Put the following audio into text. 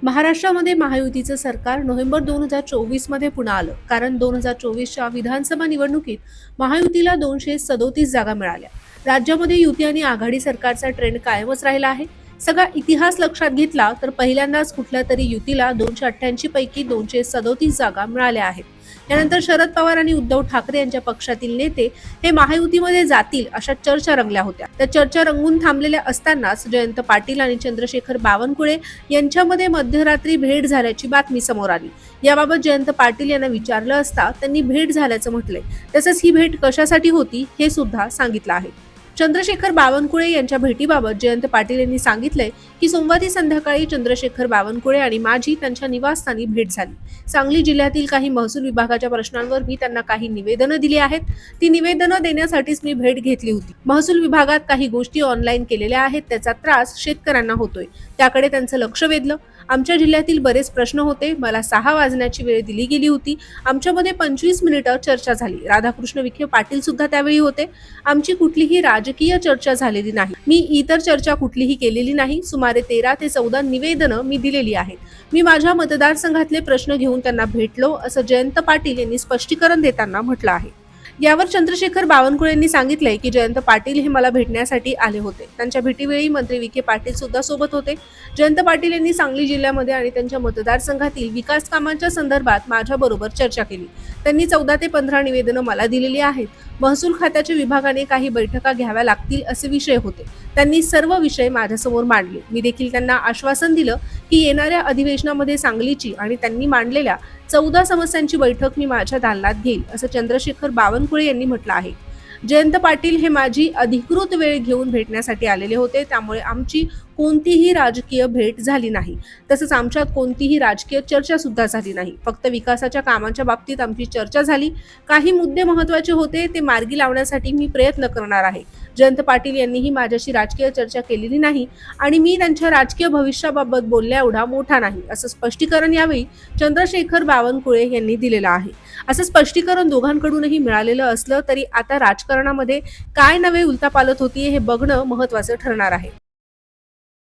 महाराष्ट्रामध्ये महायुतीचं सरकार नोव्हेंबर 2024 मध्ये पुन्हा आलं, कारण 2024च्या विधानसभा निवडणुकीत महायुतीला 237 जागा मिळाल्या. राज्यामध्ये युती आणि आघाडी सरकारचा ट्रेंड कायमच राहिला आहे. सगळा इतिहास लक्षात घेतला तर पहिल्यांदाच कुठल्या तरी युतीला 288 पैकी 237 जागा मिळाल्या आहेत. यानंतर शरद पवार आणि उद्धव ठाकरे यांच्या पक्षातील नेते हे महायुतीमध्ये जातील अशा चर्चा रंगल्या होत्या. त्या चर्चा रंगून थांबलेल्या असतानाच जयंत पाटील आणि चंद्रशेखर बावनकुळे यांच्यामध्ये मध्यरात्री भेट झाल्याची बातमी समोर आली. याबाबत जयंत पाटील यांना विचारलं असता त्यांनी भेट झाल्याचं म्हटलंय. तसंच ही भेट कशासाठी होती हे सुद्धा सांगितलं आहे. चंद्रशेखर बावनकुळे यांच्या भेटीबाबत जयंत पाटील यांनी सांगितलंय की सोमवारी संध्याकाळी चंद्रशेखर बावनकुळे आणि माझी त्यांच्या निवासस्थानी भेट झाली. सांगली जिल्ह्यातील काही महसूल विभागाच्या प्रश्नांवर मी त्यांना काही निवेदनं दिली आहेत. ती निवेदनं देण्यासाठीच मी भेट घेतली होती. महसूल विभागात काही गोष्टी ऑनलाईन केलेल्या आहेत, त्याचा त्रास शेतकऱ्यांना होतोय, त्याकडे त्यांचं लक्ष वेधलं. आमच्या जिल्ह्यातील बरेच प्रश्न होते. मला 6 वाजण्याची वेळ दिली गेली होती. आमच्यामध्ये 25 मिनिटं चर्चा झाली. राधाकृष्ण विखे पाटील सुद्धा त्यावेळी होते. आमची कुठलीही राजकीय चर्चा झालेली नाही. मी इतर चर्चा कुठलीही केलेली नाही. सुमारे 13 ते 14 निवेदनं मी दिलेली आहेत. मी माझ्या मतदारसंघातले प्रश्न घेऊन त्यांना भेटलो, असं जयंत पाटील यांनी स्पष्टीकरण देताना म्हटलं आहे. यावर चंद्रशेखर बावनकुळे यांनी सांगितलंय की जयंत पाटील हे मला भेटण्यासाठी आले होते. त्यांच्या भेटीवेळी मंत्री विखे पाटील सुद्धा सोबत होते. जयंत पाटील यांनी सांगली जिल्ह्यामध्ये आणि त्यांच्या मतदारसंघातील विकास कामांच्या संदर्भात माझ्याबरोबर चर्चा केली. त्यांनी 14 ते 15 निवेदनं मला दिलेली आहेत. महसूल खात्याच्या विभागाने काही बैठका घ्याव्या लागतील असे विषय होते. त्यांनी सर्व विषय माझ्यासमोर मांडले. मी देखील त्यांना आश्वासन दिलं की येणाऱ्या अधिवेशनामध्ये सांगलीची आणि त्यांनी मांडलेल्या 14 समस्यांची बैठक मी माझ्या दालनात घेईल, असं चंद्रशेखर बावनकुळे यांनी म्हटलं आहे. जयंत पाटील हे माझी अधिकृत वेळ घेऊन भेटण्यासाठी आलेले होते, त्यामुळे आमची कोणतीही राजकीय भेट झाली नाही. तसंच आमच्यात कोणतीही राजकीय चर्चा सुद्धा झाली नाही. फक्त विकासाच्या कामांच्या बाबतीत आमची चर्चा झाली. काही मुद्दे महत्त्वाचे होते, ते मार्गी लावण्यासाठी मी प्रयत्न करणार आहे. जयंत पाटील यांनीही माझ्याशी राजकीय चर्चा केलेली नाही आणि मी त्यांच्या राजकीय भविष्याबाबत बोलण्या एवढा मोठा नाही, असं स्पष्टीकरण यावेळी चंद्रशेखर बावनकुळे यांनी दिलेलं आहे. असं स्पष्टीकरण दोघांकडूनही मिळालेलं असलं तरी आता राजकारणामध्ये काय नवे उलथापालथ होतीये हे बघणं महत्त्वाचं ठरणार आहे.